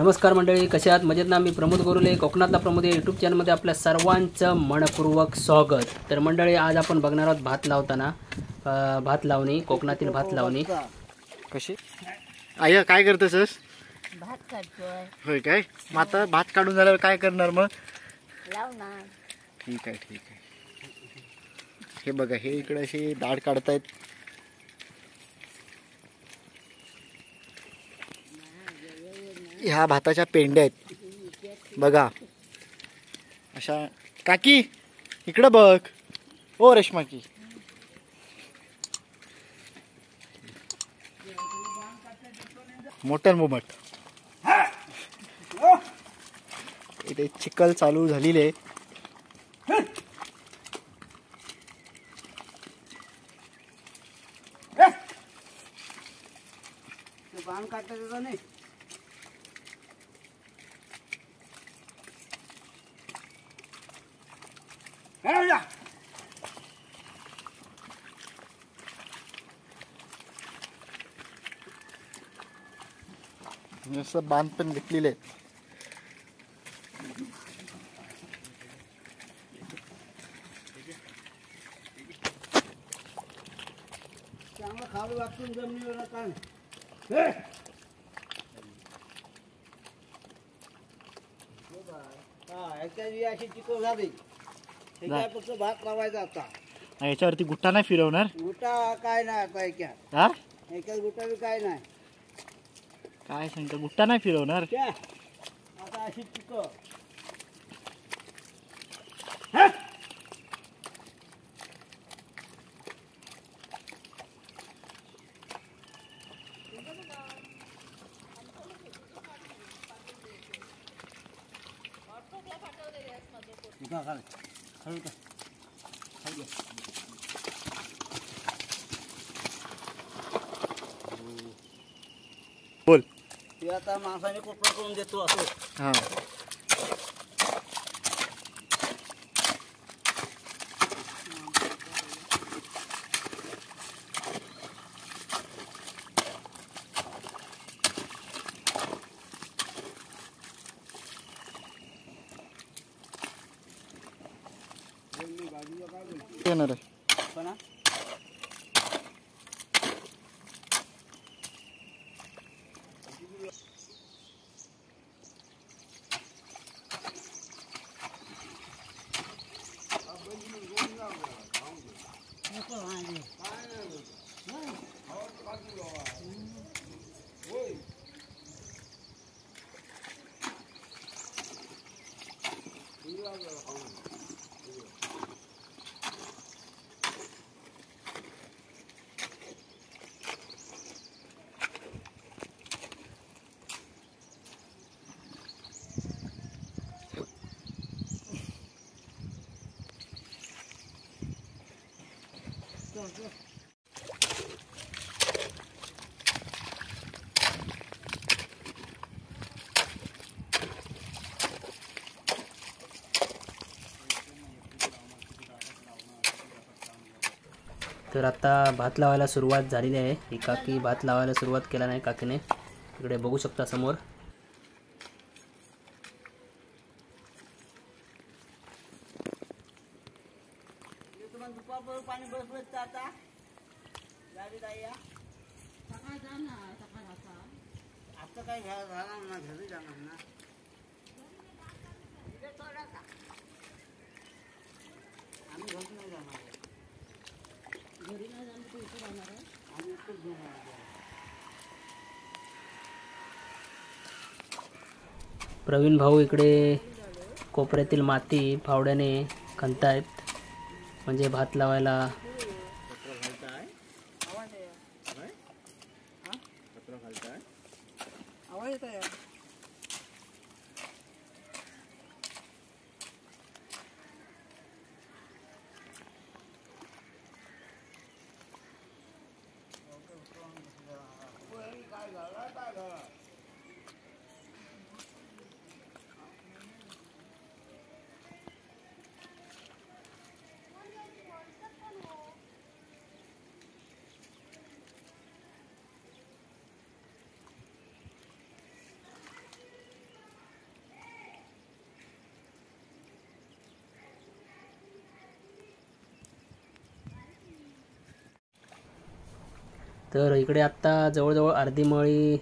नमस्कार मंडळी, कसे आहात? मजेत ना? मी प्रमोद गोरुले, कोकणातला प्रमोद या यूट्यूब चॅनलमध्ये आपल्या सर्वांचं मनपूर्वक स्वागत. तर मंडळी, आज आपण बघणार आहोत भात लावताना, भात लावणी, कोकणातील भात लावणी कशी. आय काय करतेस? भात काढतोय. होय काय? मग आता भात काढून झाल्यावर काय करणार मग? लावणार. ठीक आहे ठीक आहे. हे बघा, हे इकडे अशी दाढ काढतायत. ह्या भाताच्या पेंड्या आहेत बघा अशा. काकी इकडं बघ. ओ रेश्मा की, मोठ्यान मोमट. इथे चिखल चालू झालेली आहे. असं बांध पण घेतलेले आहेत. चांगलं खावं वाचून जमिनीवर काय अशी चिकन झाली. फक्त भात लावायचा आता. याच्यावरती गुट्टा नाही फिरवणार? गुट्टा काय नाही आता एकात. हा, एकाच गुट्टा बी काय नाही. काय सांगता, गुट्टा नाही फिरवणार? आता अशी चिकन बोल. ते आता माणसाने कोपरा करून देतो असं. हा, येणार आहे. तर आता भात लावायला सुरुवात झालेली आहे. ही काकी भात लावायला सुरुवात केला नाही काकीने. इकडे बघू शकता समोर. पाणी बसलं आता गाडी जाऊया. आता काय झाला ना, घरी जाणार ना. आम्ही घरी नाही जाणार. घरी नाही जाणार तर इथे राहणार आहे. आम्ही इथेच घेणार. प्रवीण भाऊ इकडे कोपऱ्यातील माती फावड्याने खणतायत, म्हणजे भात लावायला. तर इकडे आत्ता जवळजवळ अर्धी मळी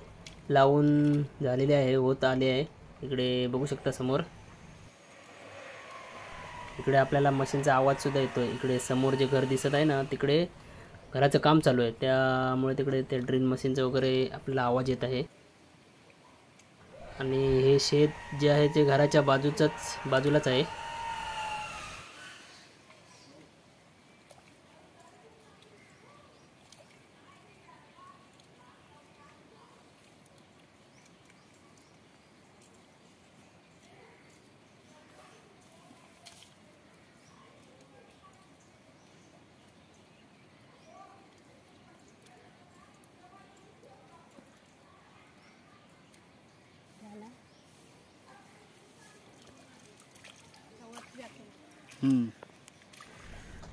लावून झालेली आहे, होत आली आहे. इकडे बघू शकता समोर. इकडे आपल्याला मशीनचा आवाजसुद्धा येतो आहे. इकडे समोर जे घर दिसत आहे ना, तिकडे घराचं काम चालू आहे, त्यामुळे तिकडे ते ड्रिल मशीनचं वगैरे आपल्याला आवाज येत आहे. आणि हे शेत जे आहे ते घराच्या बाजूलाच आहे.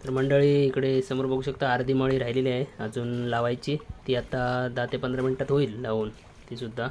तर मंडळी इकडे समोर बघू शकता अर्धी मळी राहिलेली आहे अजून लावायची. ती आता 10 ते 15 मिनिटात होईल लावून ती सुद्धा.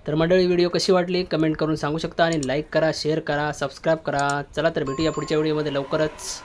तर मंडळी व्हिडिओ कशी वाटली कमेंट करून सांगू शकता आणि लाईक करा, शेअर करा, सबस्क्राईब करा. चला तर भेटूया पुढच्या व्हिडिओमध्ये लवकरच.